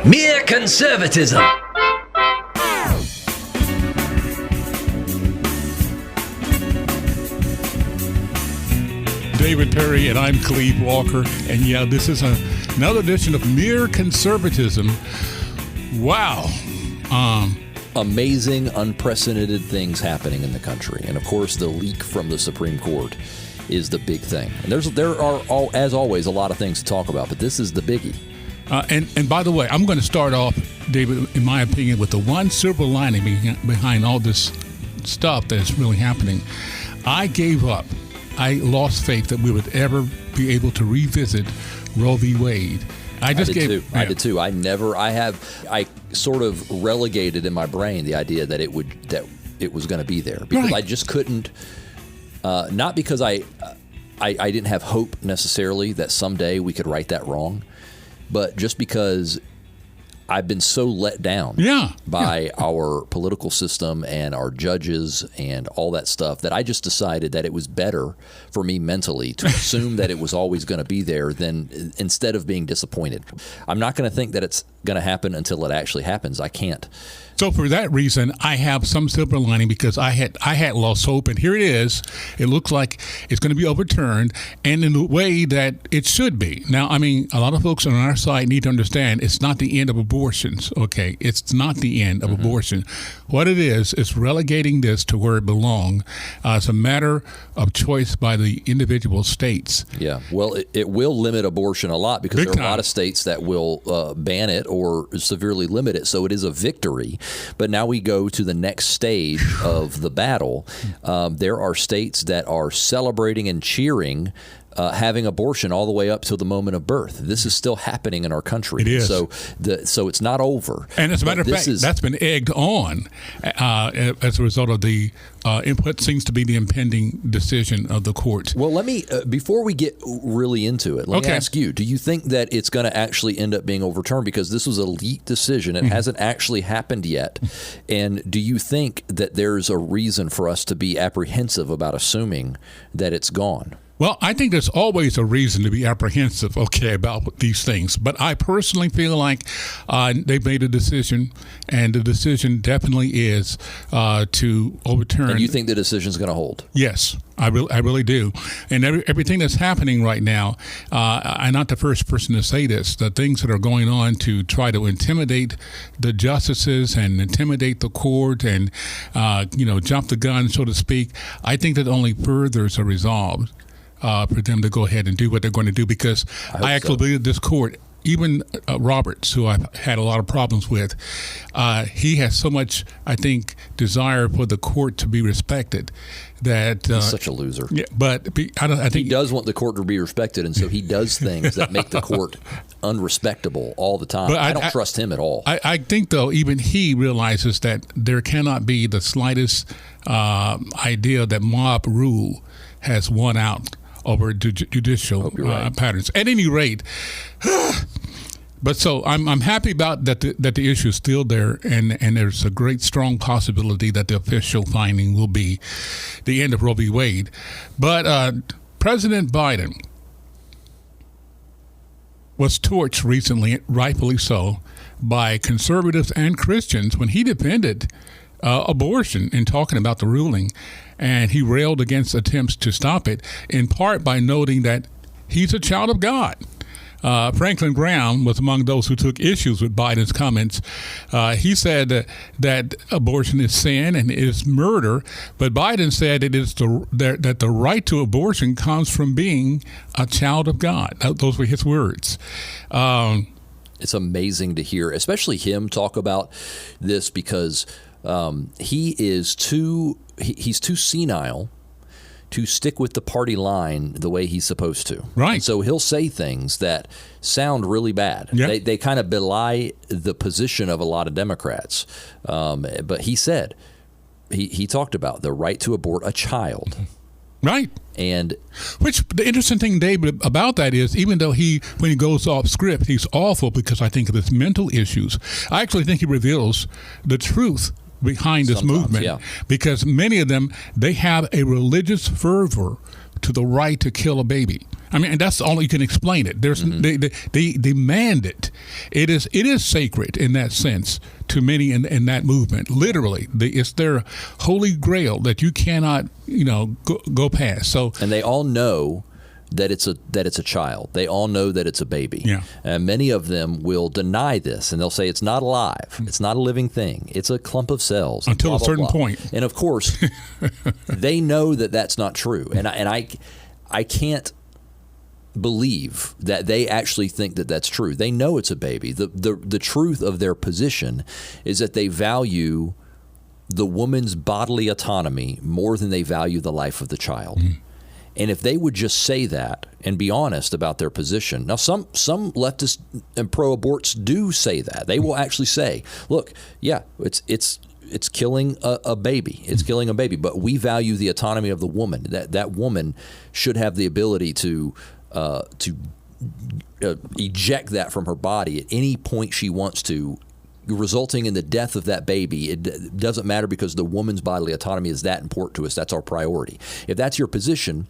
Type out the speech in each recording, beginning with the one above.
Mere Conservatism. David Perry, and I'm Cleve Walker. And yeah, this is another edition of Mere Conservatism. There Amazing, unprecedented things happening in the country. And of course, the leak from the Supreme Court is the big thing. And there are, as always, a lot of things to talk about, but this is the biggie. And by the way, I'm going to start off, David, in my opinion, with the one silver lining behind all this stuff that is really happening. I gave up. I lost faith that we would ever be able to revisit Roe v. Wade. I did too. I sort of relegated in my brain the idea that it was going to be there because I just couldn't. Not because I didn't have hope necessarily that someday we could right that wrong, but just because I've been so let down by our political system and our judges and all that stuff that I just decided that it was better for me mentally to assume that it was always going to be there than instead of being disappointed. I'm not going to think that it's going to happen until it actually happens. I can't. So for that reason, I have some silver lining because I had lost hope, and here it is. It looks like it's going to be overturned, and in the way that it should be. Now, I mean, a lot of folks on our side need to understand it's not the end of abortions, okay? It's not the end of abortion. What it is relegating this to where it belongs. It's a matter of choice by the individual states. Yeah, well, it will limit abortion a lot because there are a lot of states that will ban it or severely limit it, so it is a victory. But now we go to the next stage of the battle. There are states that are celebrating and cheering having abortion all the way up to the moment of birth. This is still happening in our country. It is. So it's not over. And as a matter of fact, that's been egged on as a result of the what seems to be the impending decision of the court. Well, let me, before we get really into it, let me ask you, do you think that it's going to actually end up being overturned? Because this was a leaked decision. It hasn't actually happened yet. And do you think that there's a reason for us to be apprehensive about assuming that it's gone? Well, I think there's always a reason to be apprehensive, about these things. But I personally feel like they've made a decision, and the decision definitely is to overturn. And you think the decision's going to hold? Yes, I really do. And everything that's happening right now, I'm not the first person to say this, the things that are going on to try to intimidate the justices and intimidate the court and, jump the gun, so to speak, I think that only furthers a resolve. For them to go ahead and do what they're going to do, because I actually believe this court, even Roberts, who I've had a lot of problems with, he has so much, I think, desire for the court to be respected that he's such a loser. Yeah, but I think he does want the court to be respected, and so he does things that make the court unrespectable all the time. But I don't trust him at all. I think, though, even he realizes that there cannot be the slightest idea that mob rule has won out over judicial patterns. At any rate, but so I'm happy about that the issue is still there, and there's a great strong possibility that the official finding will be the end of Roe v. Wade. But President Biden was torched recently, rightfully so, by conservatives and Christians when he defended abortion in talking about the ruling. And he railed against attempts to stop it, in part by noting that he's a child of God. Franklin Graham was among those who took issues with Biden's comments. He said that abortion is sin and is murder, but Biden said it is that the right to abortion comes from being a child of God. Those were his words. It's amazing to hear, especially him talk about this, because he's too senile to stick with the party line the way he's supposed to. Right. And so he'll say things that sound really bad. Yeah. They kind of belie the position of a lot of Democrats. But he said, he talked about the right to abort a child. Right. And which the interesting thing, David, about that is, even though when he goes off script, he's awful because I think of his mental issues. I actually think he reveals the truth behind this movement, because many of them, they have a religious fervor to the right to kill a baby. I mean, and that's all you can explain it. There's they demand it. It is sacred in that sense to many in that movement. Literally, it's their holy grail that you cannot go past. So, and they all know that it's a child. They all know that it's a baby. Yeah. And many of them will deny this, and they'll say it's not alive. It's not a living thing. It's a clump of cells. Until blah, a certain blah, blah. point. And of course, they know that that's not true. And I can't believe that they actually think that that's true. They know it's a baby. The truth of their position is that they value the woman's bodily autonomy more than they value the life of the child. And if they would just say that and be honest about their position. Now, some leftists and pro-aborts do say that. They will actually say, look, yeah, it's killing a baby. It's killing a baby. But we value the autonomy of the woman. That woman should have the ability to eject that from her body at any point she wants to, resulting in the death of that baby. It doesn't matter because the woman's bodily autonomy is that important to us. That's our priority. If that's your position,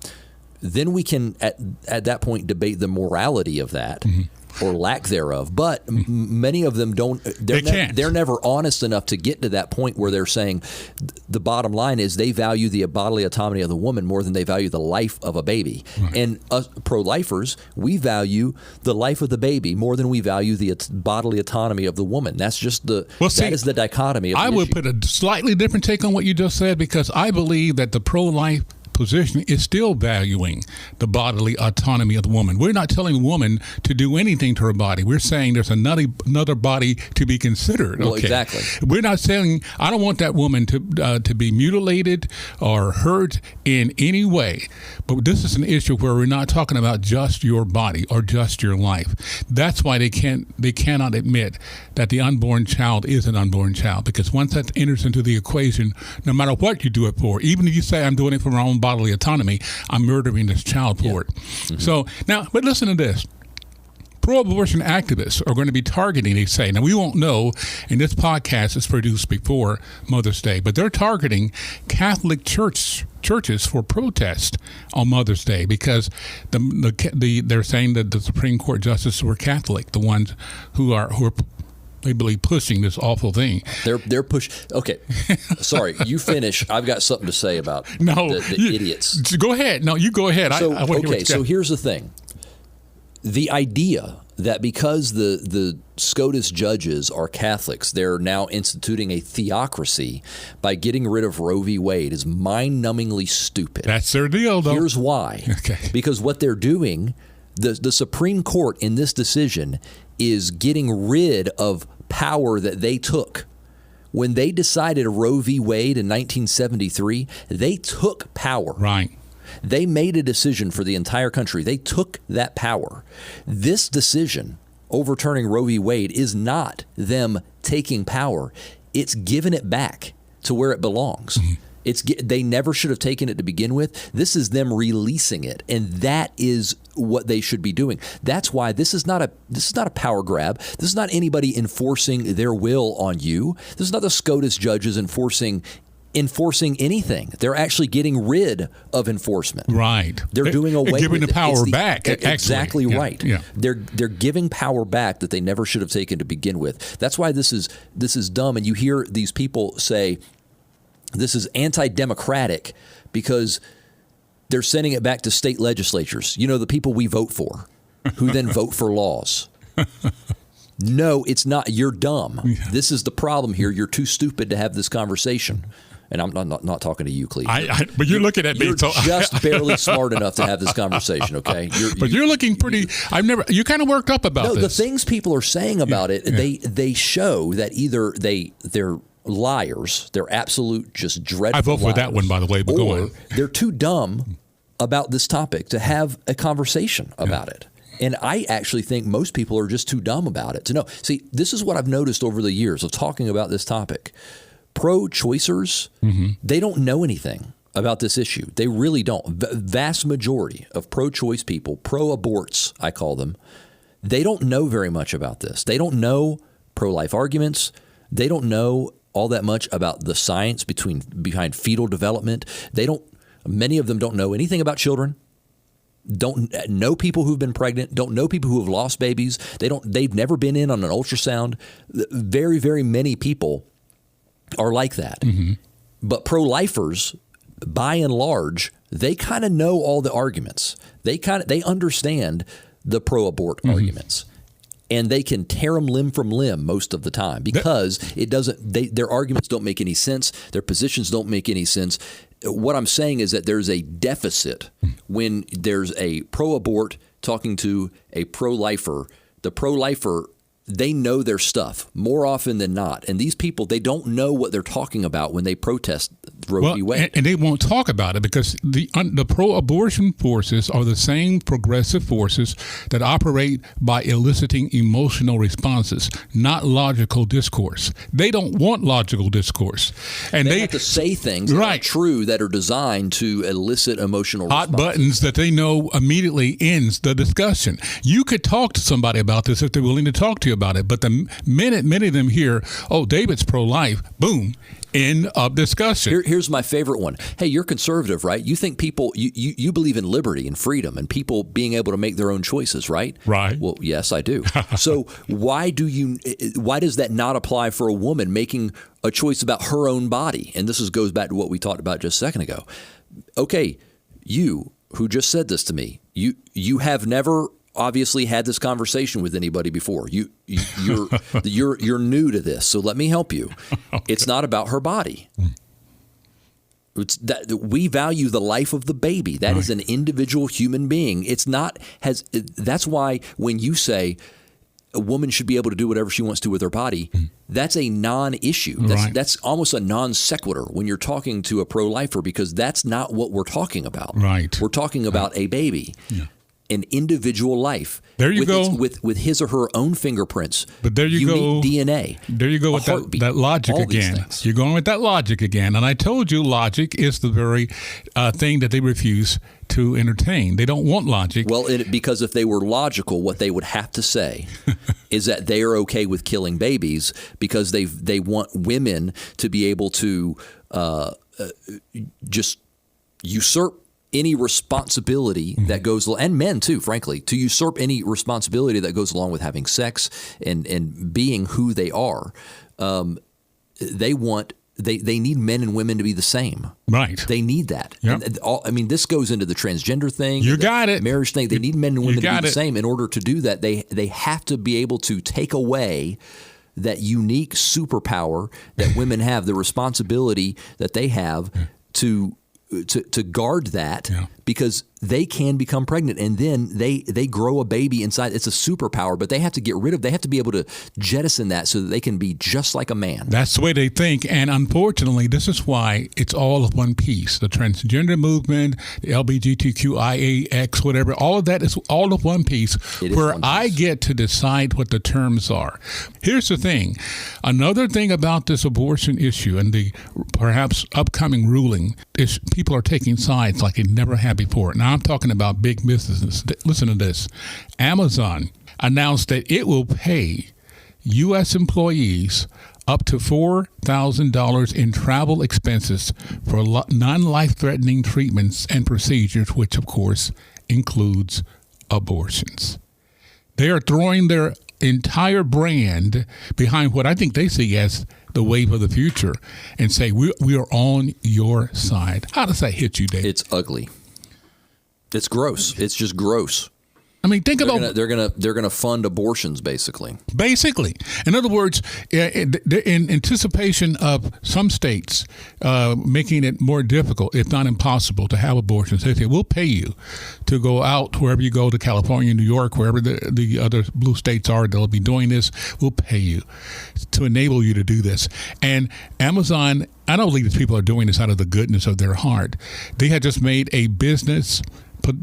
then we can at that point debate the morality of that or lack thereof. But many of them don't. They're never honest enough to get to that point where they're saying the bottom line is they value the bodily autonomy of the woman more than they value the life of a baby. Right. And us pro-lifers, we value the life of the baby more than we value the bodily autonomy of the woman. That's just that is the dichotomy of the I would issue. put a slightly different take on what you just said, because I believe that the pro-life position is still valuing the bodily autonomy of the woman. We're not telling a woman to do anything to her body. We're saying there's another body to be considered. Well, exactly. We're not saying I don't want that woman to be mutilated or hurt in any way. But this is an issue where we're not talking about just your body or just your life. That's why they cannot admit that the unborn child is an unborn child, because once that enters into the equation, no matter what you do it for, even if you say I'm doing it for my own bodily autonomy, I'm murdering this child for it. So now, but listen to this. Pro-abortion activists are going to be targeting, they say. Now, we won't know, and this podcast is produced before Mother's Day, but they're targeting Catholic churches for protest on Mother's Day, because they're saying that the Supreme Court justices were Catholic, the ones who are they believe pushing this awful thing. They're Okay, sorry. You finish. I've got something to say about the idiots. Go ahead. No, you go ahead. So here's the thing. The idea that because the SCOTUS judges are Catholics, they're now instituting a theocracy by getting rid of Roe v. Wade is mind-numbingly stupid. That's their deal, though. Here's why. Okay. Because what they're doing, the Supreme Court in this decision is getting rid of power that they took. When they decided Roe v. Wade in 1973, they took power. Right. They made a decision for the entire country. They took that power. This decision, overturning Roe v. Wade, is not them taking power. It's giving it back to where it belongs. They never should have taken it to begin with. This is them releasing it, and that is what they should be doing. That's why this is not a power grab. This is not anybody enforcing their will on you. This is not the SCOTUS judges enforcing anything. They're actually getting rid of enforcement. Right. They're doing away with it. Giving the power back. Exactly actually. right. Yeah. They're giving power back that they never should have taken to begin with. That's why this is dumb. And you hear these people say this is anti-democratic because they're sending it back to state legislatures. You know, the people we vote for, who then vote for laws. No, it's not. You're dumb. Yeah. This is the problem here. You're too stupid to have this conversation. And I'm not talking to you, Cleve. But you're looking at me. You're just barely smart enough to have this conversation, okay? You're looking pretty. You're kind of worked up about this. The things people are saying about it, they show that either they're liars, they're absolute just dreadful. I vote for that one, by the way. But go on. They're too dumb about this topic to have a conversation about it. And I actually think most people are just too dumb about it to know. See, this is what I've noticed over the years of talking about this topic. Pro-choicers, they don't know anything about this issue. They really don't. Vast majority of pro-choice people, pro-aborts, I call them, they don't know very much about this. They don't know pro-life arguments. They don't know all that much about the science behind fetal development. Many of them don't know anything about children. don't know people who've been pregnant, don't know people who have lost babies. They've never been in on an ultrasound. Very, very many people are like that. Mm-hmm. But pro-lifers, by and large, they kind of know all the arguments. They understand the pro-abort arguments. And they can tear them limb from limb most of the time because their arguments don't make any sense. Their positions don't make any sense. What I'm saying is that there's a deficit when there's a pro-abort talking to a pro-lifer. The pro-lifer, they know their stuff more often than not. And these people, they don't know what they're talking about when they protest Roe v. Wade. And they won't talk about it because the pro-abortion forces are the same progressive forces that operate by eliciting emotional responses, not logical discourse. They don't want logical discourse. And they have to say things that are true that are designed to elicit emotional responses. Hot buttons that they know immediately ends the discussion. You could talk to somebody about this if they're willing to talk to you about it. But the minute many of them hear, oh, David's pro-life, boom, end of discussion. Here's my favorite one. Hey, you're conservative, right? You think people, you believe in liberty and freedom and people being able to make their own choices, right? Right. Well, yes, I do. So why does that not apply for a woman making a choice about her own body? And this goes back to what we talked about just a second ago. Okay, you who just said this to me, you have never obviously had this conversation with anybody before. You're new to this, so let me help you. Okay. It's not about her body. It's that we value the life of the baby. That is an individual human being. That's why when you say a woman should be able to do whatever she wants to with her body, that's a non-issue. That's almost a non sequitur when you're talking to a pro-lifer because that's not what we're talking about. Right. We're talking about a baby. Yeah. An individual life. There you go. With his or her own fingerprints. But there you go. DNA. There you go with that logic again. You're going with that logic again. And I told you logic is the very thing that they refuse to entertain. They don't want logic. Well, because if they were logical, what they would have to say is that they are okay with killing babies because they want women to be able to just usurp any responsibility that goes, and men too, frankly, to usurp any responsibility that goes along with having sex and being who they are. They need men and women to be the same. Right. They need that. Yep. And this goes into the transgender thing. You got it. Marriage thing. They need men and women to be the same. In order to do that, they have to be able to take away that unique superpower that women have, the responsibility that they have to guard that because they can become pregnant and then they grow a baby inside. It's a superpower, but they have to they have to be able to jettison that so that they can be just like a man. That's the way they think. And unfortunately, this is why it's all of one piece. The transgender movement, the LGBTQIAX, whatever, all of that is all of one piece where I get to decide what the terms are. Here's the thing. Another thing about this abortion issue and the perhaps upcoming ruling is people are taking sides like they never have before. Now, I'm talking about big businesses. Listen to this. Amazon announced that it will pay U.S. employees up to $4,000 in travel expenses for non-life-threatening treatments and procedures, which, of course, includes abortions. They are throwing their entire brand behind what I think they see as the wave of the future and say, we are on your side. How does that hit you, Dave? It's ugly. It's gross. It's just gross. I mean, think about they're gonna fund abortions, basically. Basically, in other words, in anticipation of some states making it more difficult, if not impossible, to have abortions, they say we'll pay you to go out wherever you go, to California, New York, wherever the other blue states are. They'll be doing this. We'll pay you to enable you to do this. And Amazon, I don't believe these people are doing this out of the goodness of their heart. They had just made a business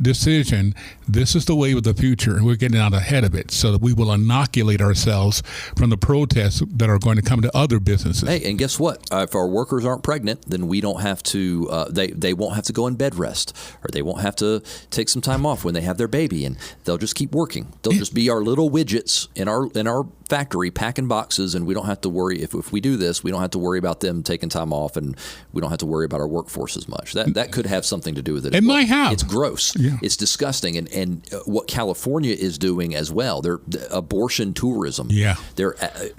decision. This is the way of the future, and we're getting out ahead of it so that we will inoculate ourselves from the protests that are going to come to other businesses. Hey, and guess what? If our workers aren't pregnant, then we don't have to. They won't have to go in bed rest, or they won't have to take some time off when they have their baby, and they'll just keep working. They'll just be our little widgets in our factory packing boxes, and we don't have to worry if we do this, we don't have to worry about them taking time off, and we don't have to worry about our workforce as much. That could have something to do with it. It might have. It's gross. Yeah. It's disgusting, and what California is doing as well. They're abortion tourism. Yeah. They're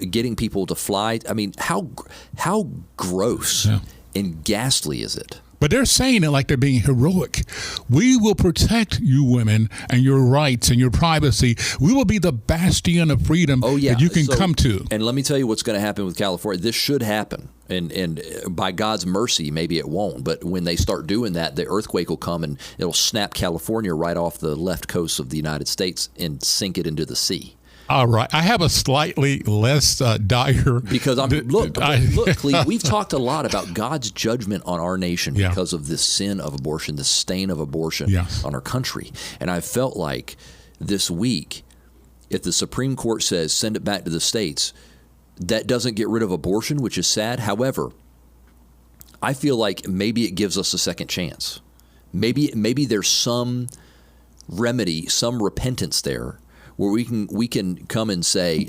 getting people to fly. I mean, how gross and ghastly is it? But they're saying it like they're being heroic. We will protect you women and your rights and your privacy. We will be the bastion of freedom that you can come to. And let me tell you what's going to happen with California. This should happen. And by God's mercy, maybe it won't. But when they start doing that, the earthquake will come and it'll snap California right off the left coast of the United States and sink it into the sea. All right. I have a slightly less dire. Because look, Cleve, we've talked a lot about God's judgment on our nation because of this sin of abortion, the stain of abortion on our country. And I felt like this week, if the Supreme Court says send it back to the states, that doesn't get rid of abortion, which is sad. However, I feel like maybe it gives us a second chance. Maybe there's some remedy, some repentance there, where we can come and say,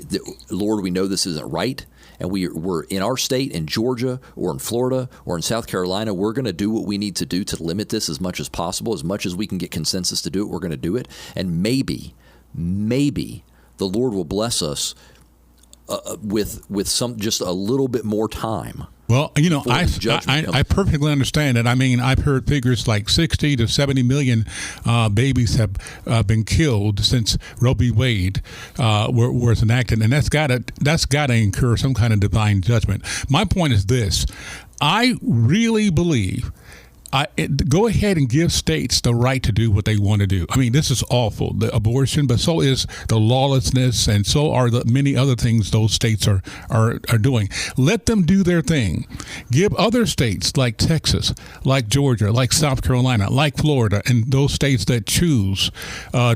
Lord, we know this isn't right, and we're in our state, in Georgia or in Florida or in South Carolina, we're going to do what we need to do to limit this as much as possible, as much as we can get consensus to do it, we're going to do it. And maybe the Lord will bless us with some just a little bit more time. Well, I perfectly understand it. I mean, I've heard figures like 60 to 70 million babies have been killed since Roe v. Wade was enacted, and that's got to incur some kind of divine judgment. My point is this: I really believe. Go ahead and give states the right to do what they want to do. I mean, this is awful, the abortion, but so is the lawlessness, and so are the many other things those states are doing. Let them do their thing. Give other states like Texas, like Georgia, like South Carolina, like Florida, and those states that choose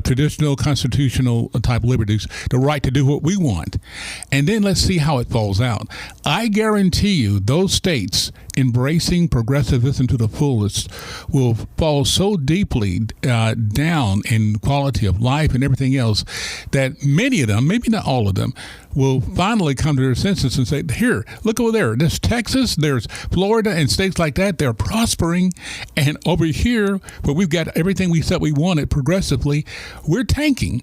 traditional constitutional type liberties the right to do what we want. And then let's see how it falls out. I guarantee you those states embracing progressivism to the fullest will fall so deeply down in quality of life and everything else that many of them, maybe not all of them, will finally come to their senses and say, here, look over there. There's Texas, there's Florida, and states like that. They're prospering. And over here, where we've got everything we said we wanted progressively, we're tanking.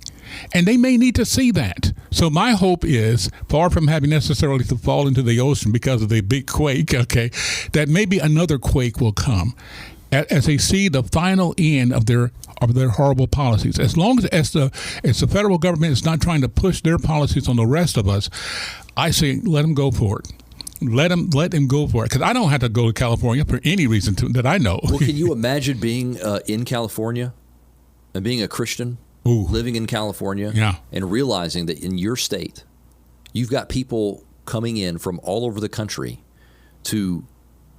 And they may need to see that. So my hope is, far from having necessarily to fall into the ocean because of the big quake, that maybe another quake will come as they see the final end of their horrible policies. As long as the federal government is not trying to push their policies on the rest of us, I say let them go for it. Let them go for it, because I don't have to go to California for any reason that I know. Well, can you imagine being in California and being a Christian? Living in California and realizing that in your state, you've got people coming in from all over the country to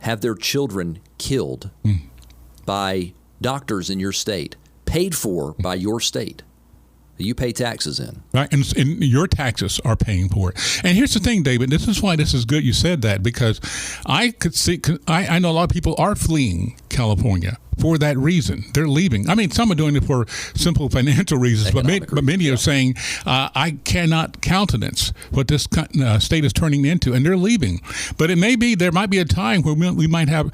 have their children killed by doctors in your state, paid for by your state. You pay taxes in. Right, and your taxes are paying for it. And here's the thing, David, this is why this is good you said that, because I know a lot of people are fleeing California for that reason. They're leaving. I mean, some are doing it for simple financial reasons, but many are saying, I cannot countenance what this state is turning into, and they're leaving. But there might be a time where we might have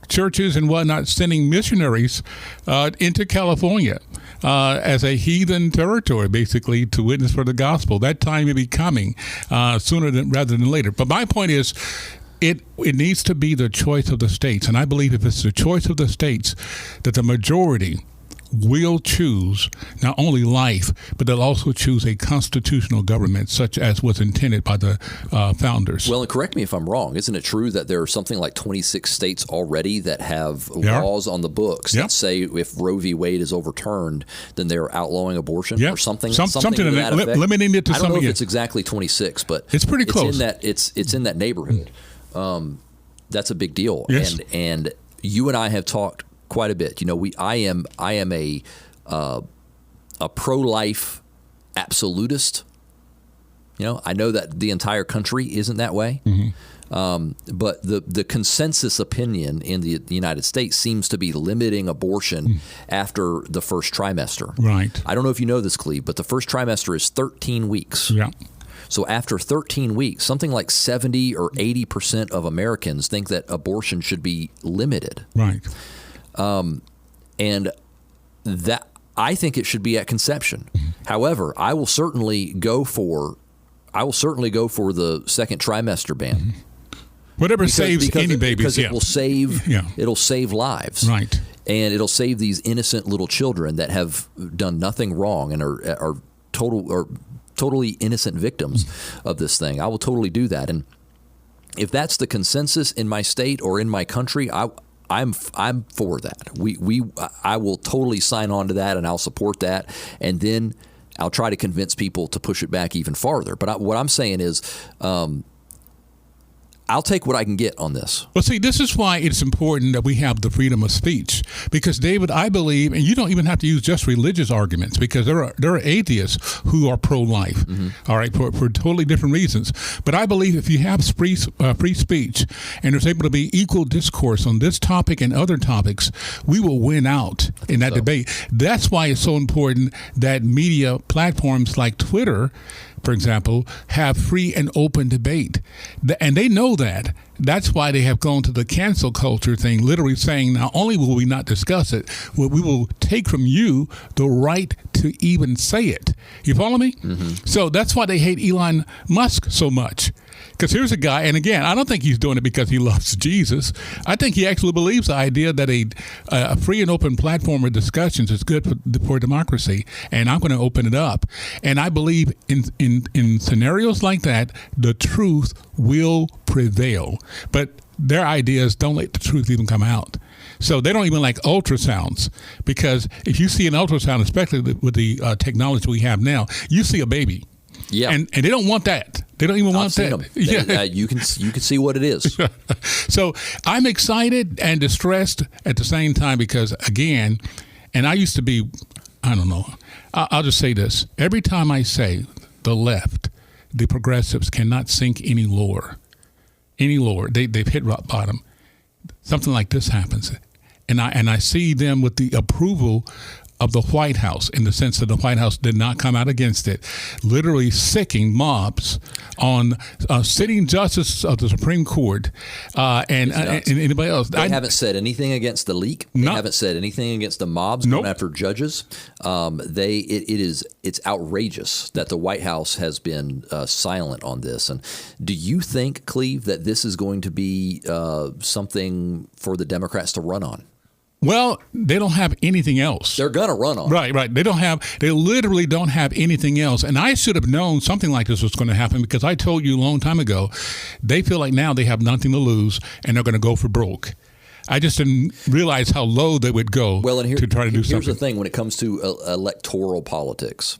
churches and whatnot sending missionaries into California as a heathen territory, basically, to witness for the gospel. That time may be coming sooner rather than later. But my point is, it needs to be the choice of the states. And I believe if it's the choice of the states, that the majority will choose not only life, but they'll also choose a constitutional government such as was intended by the founders. Well, and correct me if I'm wrong. Isn't it true that there are something like 26 states already that have laws on the books that say if Roe v. Wade is overturned, then they're outlawing abortion or something? Something to that effect. Limiting it to something. I don't know if it's exactly 26, but it's pretty close. It's in that neighborhood. That's a big deal. Yes. And you and I have talked quite a bit. You know, I am a pro-life absolutist. You know, I know that the entire country isn't that way. But the consensus opinion in the United States seems to be limiting abortion after the first trimester. Right. I don't know if you know this, Cleve, but the first trimester is 13 weeks. Yeah. So after 13 weeks, something like 70 or 80% of Americans think that abortion should be limited. Right. And that I think it should be at conception. However, I will certainly go for the second trimester ban. Whatever saves any babies, because it will save it'll save lives, right? And it'll save these innocent little children that have done nothing wrong and are totally innocent victims of this thing. I will totally do that, and if that's the consensus in my state or in my country, I'm for that. I will totally sign on to that, and I'll support that, and then I'll try to convince people to push it back even farther. But what I'm saying is, I'll take what I can get on this. Well, see, this is why it's important that we have the freedom of speech. Because, David, I believe, and you don't even have to use just religious arguments, because there are atheists who are pro-life, all right, for totally different reasons. But I believe if you have free speech and there's able to be equal discourse on this topic and other topics, we will win out in that debate. That's why it's so important that media platforms like Twitter, for example, have free and open debate. And they know that. That's why they have gone to the cancel culture thing, literally saying, not only will we not discuss it, but we will take from you the right to even say it. You follow me? So that's why they hate Elon Musk so much. Because here's a guy, and again, I don't think he's doing it because he loves Jesus. I think he actually believes the idea that a free and open platform of discussions is good for democracy, and I'm going to open it up. And I believe in scenarios like that, the truth will prevail. But their ideas don't let the truth even come out. So they don't even like ultrasounds, because if you see an ultrasound, especially with the technology we have now, you see a baby. Yeah, and they don't want that. They don't even want that. Yeah, you can see what it is. So I'm excited and distressed at the same time, because again, and I used to be, I don't know. I'll just say this: every time I say the left, the progressives cannot sink any lower. They've hit rock bottom. Something like this happens, and I see them with the approval of the White House, in the sense that the White House did not come out against it, literally sicking mobs on sitting justices of the Supreme Court and anybody else. They haven't said anything against the leak. They haven't said anything against the mobs going after judges. It's outrageous that the White House has been silent on this. And do you think, Cleve, that this is going to be something for the Democrats to run on? Well, they don't have anything else. They're going to run on. Right. They literally don't have anything else. And I should have known something like this was going to happen, because I told you a long time ago, they feel like now they have nothing to lose and they're going to go for broke. I just didn't realize how low they would go to try to do something. Here's the thing when it comes to electoral politics.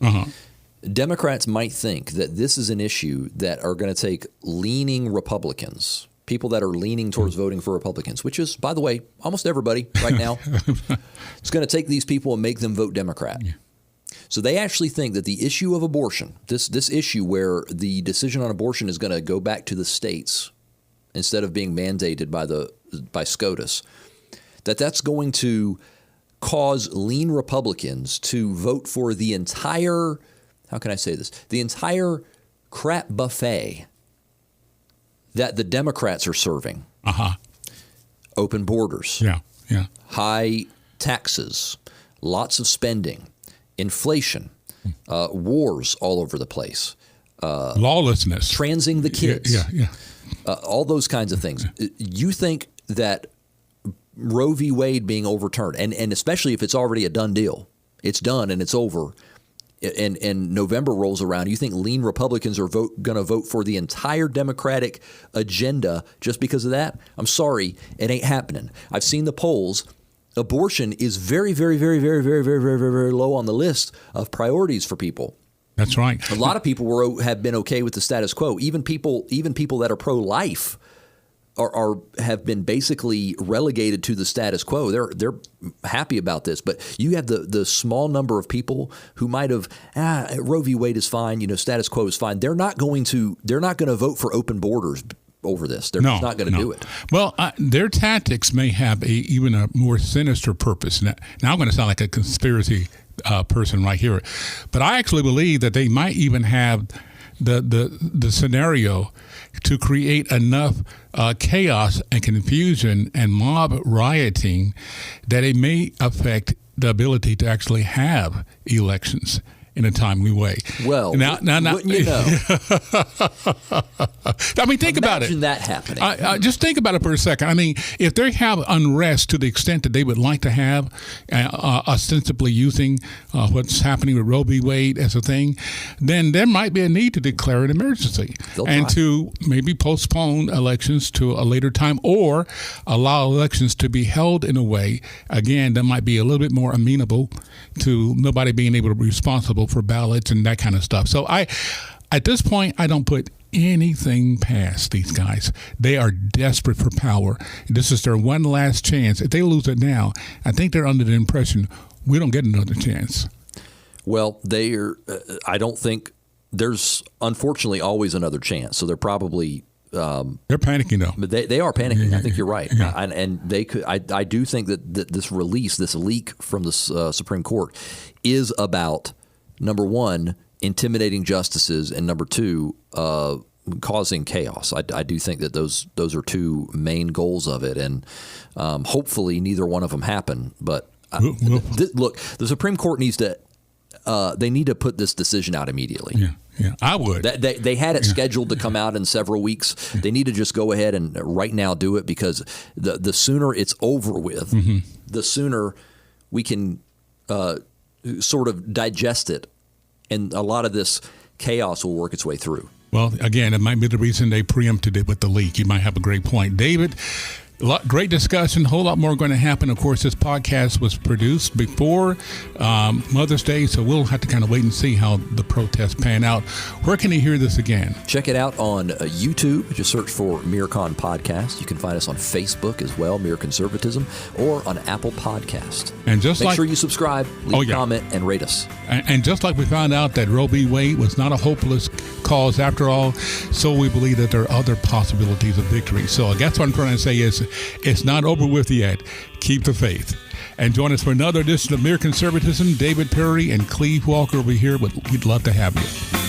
Democrats might think that this is an issue that are going to take leaning Republicans, people that are leaning towards voting for Republicans, which is, by the way, almost everybody right now. It's going to take these people and make them vote Democrat. Yeah. So they actually think that the issue of abortion, this issue where the decision on abortion is going to go back to the states instead of being mandated by SCOTUS, that's going to cause lean Republicans to vote for the entire, how can I say this, the entire crap buffet that the Democrats are serving. Open borders. Yeah. High taxes. Lots of spending. Inflation. Wars all over the place. Lawlessness. Transing the kids. Yeah. All those kinds of things. You think that Roe v. Wade being overturned, and especially if it's already a done deal, it's done and it's over, and November rolls around, you think lean Republicans are going to vote for the entire Democratic agenda just because of that? I'm sorry, it ain't happening. I've seen the polls. Abortion is very, very, very, very, very, very, very, very, very low on the list of priorities for people. That's right. A lot of people have been okay with the status quo. Even people that are pro-life have been basically relegated to the status quo. They're happy about this, but you have the small number of people who might have Roe v. Wade is fine, status quo is fine. They're not going to vote for open borders over this. They're just not going to do it. Well, their tactics may have even a more sinister purpose. Now I'm going to sound like a conspiracy person right here, but I actually believe that they might even have the scenario to create enough chaos and confusion and mob rioting that it may affect the ability to actually have elections in a timely way. Well, now, wouldn't you know? I mean, think about it. Imagine that happening. Just think about it for a second. I mean, if they have unrest to the extent that they would like to have, ostensibly using what's happening with Roe v. Wade as a thing, then there might be a need to declare an emergency and to maybe postpone elections to a later time or allow elections to be held in a way, again, that might be a little bit more amenable to nobody being able to be responsible for ballots and that kind of stuff. So at this point, I don't put anything past these guys. They are desperate for power. This is their one last chance. If they lose it now, I think they're under the impression we don't get another chance. Well, I don't think there's unfortunately always another chance. So they're probably they're panicking though. But they are panicking. I think you're right. Yeah. And they could. I do think that this leak from the Supreme Court is about, number one, intimidating justices, and number two, causing chaos. I do think that those are two main goals of it, and hopefully neither one of them happen. But look, the Supreme Court needs to. They need to put this decision out immediately. Yeah, I would. They had it scheduled to come out in several weeks. They need to just go ahead and right now do it, because the sooner it's over with, the sooner we can sort of digest it, and a lot of this chaos will work its way through. Well, again, it might be the reason they preempted it with the leak. You might have a great point. David, great discussion. A whole lot more going to happen. Of course, this podcast was produced before Mother's Day, so we'll have to kind of wait and see how the protests pan out. Where can you hear this again? Check it out on YouTube. Just search for MereCon Podcast. You can find us on Facebook as well, Mere Conservatism, or on Apple Podcast. And make sure you subscribe, leave a comment, and rate us. And just like we found out that Roe v. Wade was not a hopeless cause after all, so we believe that there are other possibilities of victory. So I guess what I'm trying to say is, it's not over with yet. Keep the faith. And join us for another edition of Mere Conservatism. David Perry and Cleve Walker will be here, but we'd love to have you.